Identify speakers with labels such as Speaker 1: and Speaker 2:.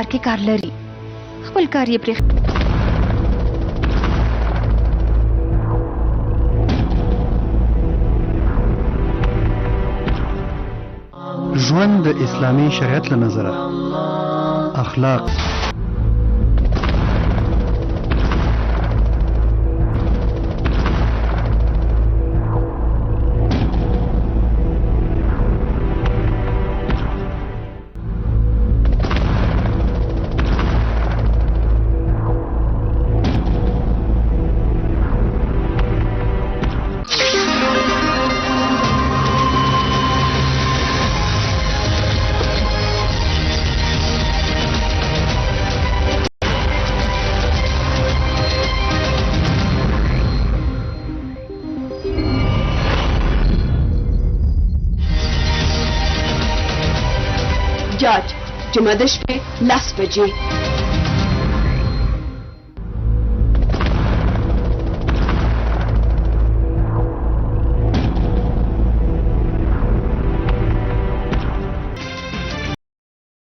Speaker 1: کې کار لري خپل کار یې پرې
Speaker 2: ژوند د اسلامي شریعت له نظره اخلاق
Speaker 3: جاج جمعه د شپې 10 بجې